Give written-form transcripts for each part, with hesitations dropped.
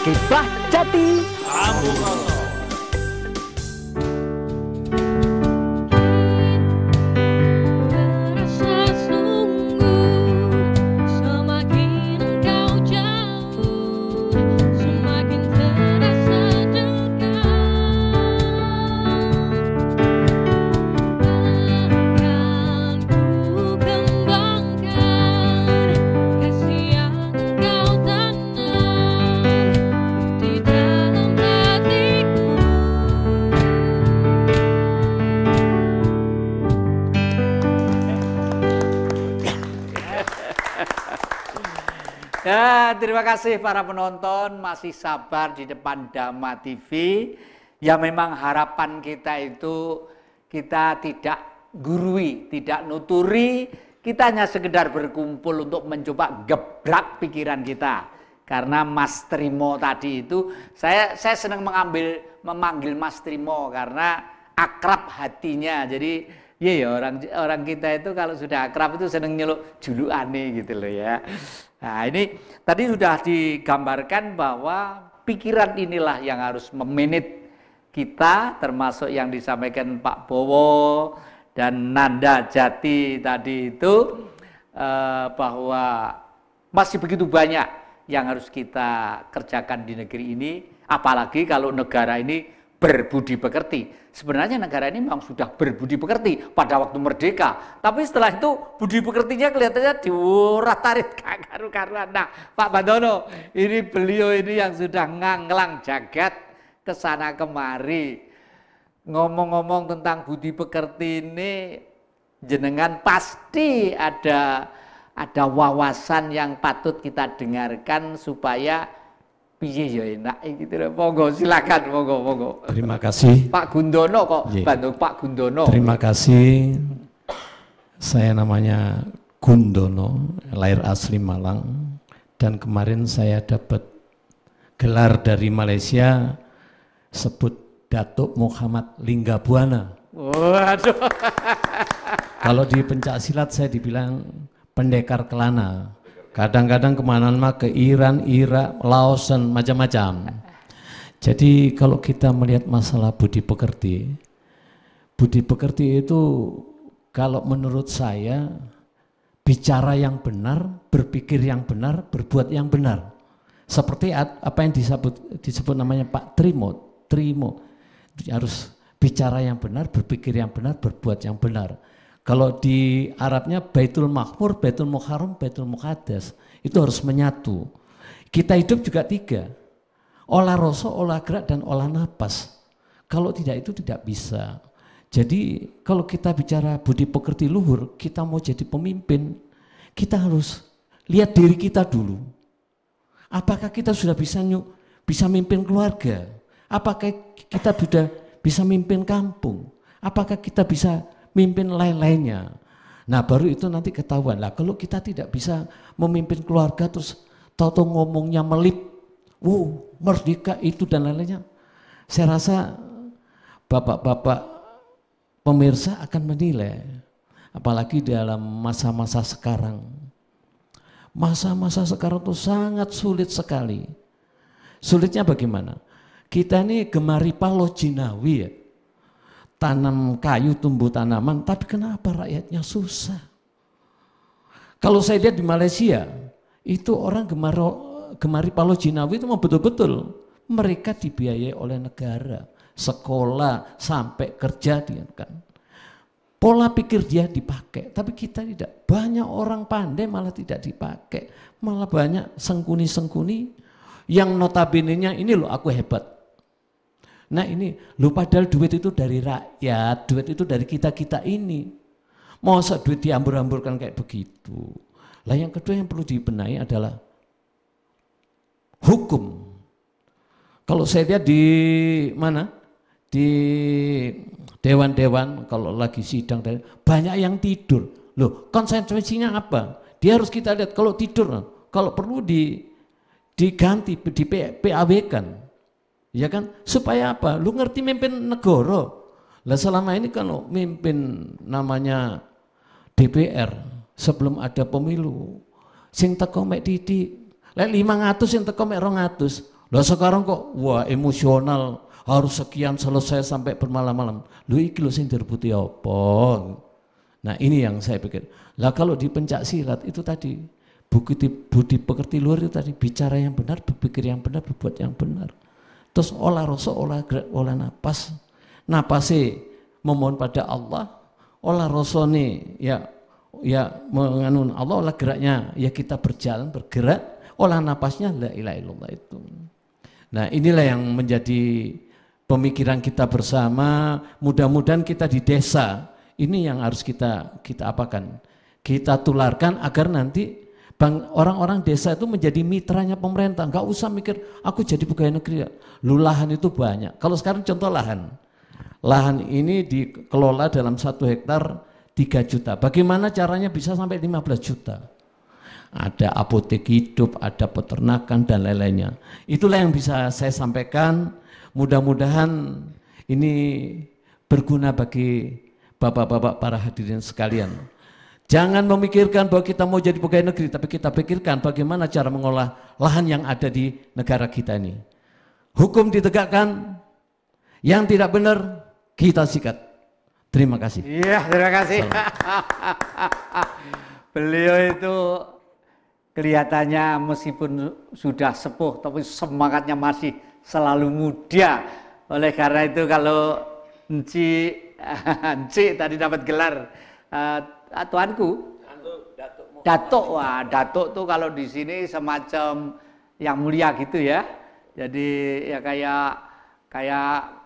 Kibah Jati. Ya, terima kasih para penonton masih sabar di depan Dhamma TV. Ya memang harapan kita itu kita tidak gurui, tidak nuturi, kita hanya sekedar berkumpul untuk mencoba gebrak pikiran kita. Karena Mas Trimo tadi itu, saya senang memanggil Mas Trimo karena akrab hatinya. Jadi ya orang kita itu kalau sudah akrab itu senang nyeluk julukane gitu loh ya. Nah ini tadi sudah digambarkan bahwa pikiran inilah yang harus memanage kita, termasuk yang disampaikan Pak Bowo dan Nanda Jati tadi itu, bahwa masih begitu banyak yang harus kita kerjakan di negeri ini, apalagi kalau negara ini berbudi pekerti. Sebenarnya negara ini memang sudah berbudi pekerti pada waktu merdeka, tapi setelah itu budi pekertinya kelihatannya diurat-arit karu-karuan. Nah, Pak Bandono, ini beliau ini yang sudah nganglang jagat kesana kemari. Ngomong-ngomong tentang budi pekerti ini, jenengan pasti ada wawasan yang patut kita dengarkan supaya piye ya enak gitu loh. Monggo silakan, monggo. Terima kasih. Pak Gundono kok, Bandung Pak Gundono. Terima kasih. Saya namanya Gundono, lahir asli Malang, dan kemarin saya dapat gelar dari Malaysia sebut Datuk Muhammad Linggabuana. Waduh. Kalau di pencak silat saya dibilang pendekar kelana. Kadang-kadang kemana-mana ke Iran, Irak, Laos, dan macam-macam. Jadi kalau kita melihat masalah budi pekerti itu kalau menurut saya bicara yang benar, berpikir yang benar, berbuat yang benar. Seperti apa yang disebut namanya Pak Trimo. Harus bicara yang benar, berpikir yang benar, berbuat yang benar. Kalau di Arabnya Baitul Makmur, Baitul Muharram, Baitul Muqaddas, itu harus menyatu. Kita hidup juga tiga, olah rasa, olah gerak, dan olah napas. Kalau tidak itu tidak bisa. Jadi kalau kita bicara budi pekerti luhur, kita mau jadi pemimpin, kita harus lihat diri kita dulu. Apakah kita sudah bisa mimpin keluarga? Apakah kita sudah bisa mimpin kampung? Apakah kita bisa mimpin lain-lainnya? Nah baru itu nanti ketahuan lah. Kalau kita tidak bisa memimpin keluarga terus tahu-tahu ngomongnya melip, merdeka itu dan lain-lainnya, saya rasa bapak-bapak pemirsa akan menilai. Apalagi dalam masa-masa sekarang. Masa-masa sekarang itu sangat sulit sekali. Sulitnya bagaimana? Kita ini gemari palo jinawi ya. Tanam kayu, tumbuh tanaman, tapi kenapa rakyatnya susah? Kalau saya lihat di Malaysia, itu orang gemari palo jinawi itu mau betul-betul mereka dibiayai oleh negara, sekolah sampai kerja dia kan. Pola pikir dia dipakai, tapi kita tidak. Banyak orang pandai malah tidak dipakai, malah banyak sengkuni-sengkuni yang notabene-nya ini loh aku hebat. Nah ini, lu padahal duit itu dari rakyat, duit itu dari kita-kita ini. Masa duit diambur-amburkan kayak begitu. Lah yang kedua yang perlu dibenahi adalah hukum. Kalau saya lihat di mana? Di dewan-dewan kalau lagi sidang, banyak yang tidur. Loh konsekuensinya apa? Dia harus kita lihat kalau tidur, kalau perlu diganti, di PAW kan. Ya kan, supaya apa? Lu ngerti mimpin negara. Lah selama ini kalau mimpin namanya DPR sebelum ada pemilu, sing teko mek titik, lek 500 sing teko mek 200. Lah sekarang kok wah emosional, harus sekian selesai sampai bermalam-malam. Lho iki lho sing direbuti apa? Nah ini yang saya pikir. Lah kalau di pencak silat itu tadi budi pekerti luar itu tadi bicara yang benar, berpikir yang benar, berbuat yang benar. Terus olah rasa, olah gerak, olah napas. Napase memohon pada Allah, olah rasane ya menganun Allah, olah geraknya ya kita berjalan, bergerak, olah napasnya la ilaha illallah itu. Nah inilah yang menjadi pemikiran kita bersama. Mudah-mudahan kita di desa ini yang harus kita apakan, kita tularkan agar nanti orang-orang desa itu menjadi mitranya pemerintah. Enggak usah mikir aku jadi pegawai negeri. Lu lahan itu banyak. Kalau sekarang contoh lahan ini dikelola dalam 1 hektar 3 juta. Bagaimana caranya bisa sampai 15 juta? Ada apotek hidup, ada peternakan dan lain-lainnya. Itulah yang bisa saya sampaikan. Mudah-mudahan ini berguna bagi bapak-bapak para hadirin sekalian. Jangan memikirkan bahwa kita mau jadi pegawai negeri, tapi kita pikirkan bagaimana cara mengolah lahan yang ada di negara kita ini. Hukum ditegakkan, yang tidak benar kita sikat. Terima kasih. Iya, terima kasih. Beliau itu kelihatannya meskipun sudah sepuh, tapi semangatnya masih selalu muda. Oleh karena itu kalau Enci tadi dapat gelar tuanku, Datuk. Wah, Datuk tuh kalau di sini semacam yang mulia gitu ya. Jadi ya kayak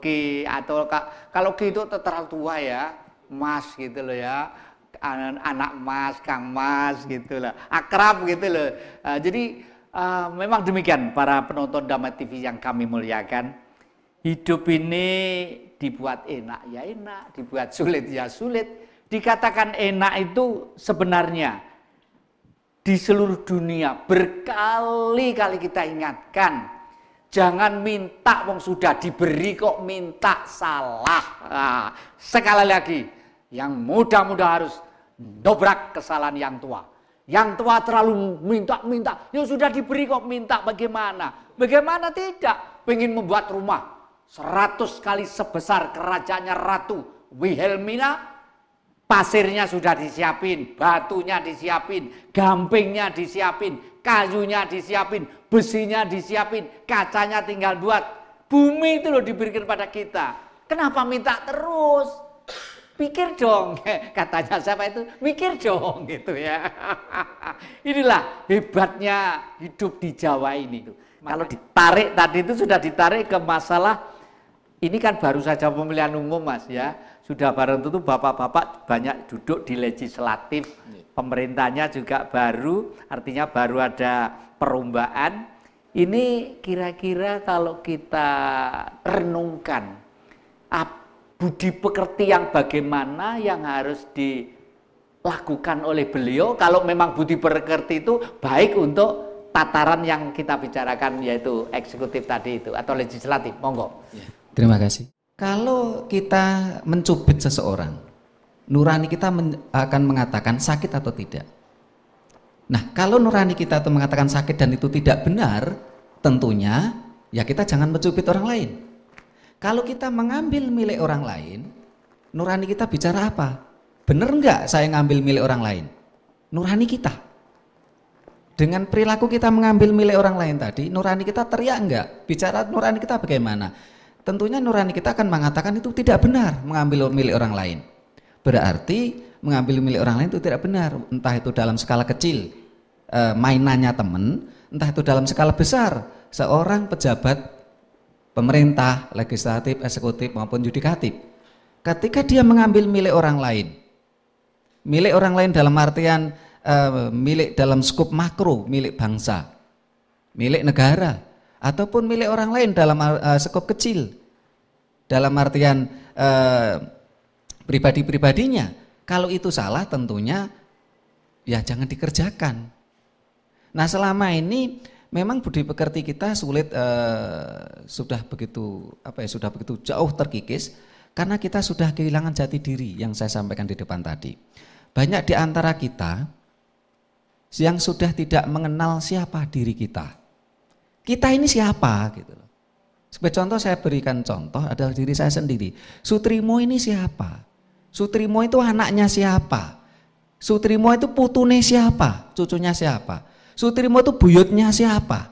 Ki atau kalau Ki itu terlalu tua ya, Mas gitu loh ya. Anak Mas, Kang Mas gitu loh. Akrab gitu loh. Jadi memang demikian para penonton Damai TV yang kami muliakan. Hidup ini dibuat enak ya enak, dibuat sulit ya sulit. Dikatakan enak itu sebenarnya di seluruh dunia berkali-kali kita ingatkan, jangan minta wong sudah diberi kok minta salah. Nah, sekali lagi, yang muda-muda harus dobrak kesalahan yang tua. Yang tua terlalu minta, ya sudah diberi kok minta bagaimana? Bagaimana tidak? Pengen membuat rumah 100 kali sebesar kerajaannya Ratu Wilhelmina, pasirnya sudah disiapin, batunya disiapin, gampingnya disiapin, kayunya disiapin, besinya disiapin, kacanya tinggal buat. Bumi itu loh diberikan pada kita. Kenapa minta terus? Pikir dong, katanya siapa itu? Mikir dong gitu ya. Inilah hebatnya hidup di Jawa ini tuh. Kalau ditarik tadi itu sudah ditarik ke masalah. Ini kan baru saja pemilihan umum Mas ya. Sudah bareng tentu bapak-bapak banyak duduk di legislatif. Pemerintahnya juga baru, artinya baru ada perubahan. Ini kira-kira kalau kita renungkan, budi pekerti yang bagaimana yang harus dilakukan oleh beliau. Kalau memang budi pekerti itu baik untuk tataran yang kita bicarakan yaitu eksekutif tadi itu atau legislatif. Monggo. Terima kasih. Kalau kita mencubit seseorang, nurani kita akan mengatakan sakit atau tidak. Nah, kalau nurani kita itu mengatakan sakit dan itu tidak benar, tentunya ya kita jangan mencubit orang lain. Kalau kita mengambil milik orang lain, nurani kita bicara apa? Benar enggak saya ngambil milik orang lain? Nurani kita. Dengan perilaku kita mengambil milik orang lain tadi, nurani kita teriak enggak? Bicara nurani kita bagaimana? Tentunya nurani kita akan mengatakan itu tidak benar mengambil milik orang lain. Berarti mengambil milik orang lain itu tidak benar. Entah itu dalam skala kecil, mainannya teman, entah itu dalam skala besar, seorang pejabat pemerintah, legislatif, eksekutif maupun yudikatif. Ketika dia mengambil milik orang lain dalam artian milik dalam skup makro, milik bangsa, milik negara, ataupun milik orang lain dalam skop kecil, dalam artian pribadi-pribadinya. Kalau itu salah tentunya ya jangan dikerjakan. Nah selama ini memang budi pekerti kita sulit, sudah begitu jauh terkikis karena kita sudah kehilangan jati diri yang saya sampaikan di depan tadi. Banyak di antara kita yang sudah tidak mengenal siapa diri kita. Kita ini siapa gitu loh. Sebagai contoh saya berikan contoh adalah diri saya sendiri. Sutrimo ini siapa? Sutrimo itu anaknya siapa? Sutrimo itu putune siapa? Cucunya siapa? Sutrimo itu buyutnya siapa?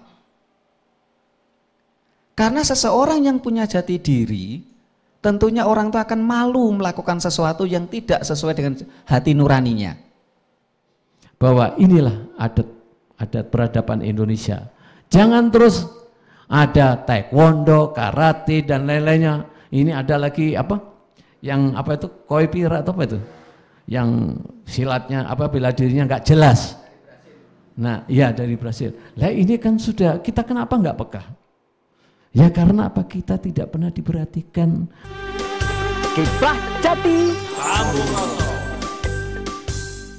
Karena seseorang yang punya jati diri, tentunya orang itu akan malu melakukan sesuatu yang tidak sesuai dengan hati nuraninya. Bahwa inilah adat peradaban Indonesia. Jangan terus ada taekwondo, karate dan lain-lainnya. Ini ada lagi apa? Yang apa itu? Koipira atau apa itu? Yang silatnya apa bela dirinya nggak jelas. Nah, ya dari Brasil. Lah ini kan sudah, kita kenapa nggak peka? Ya karena apa? Kita tidak pernah diperhatikan. Kibah Jati.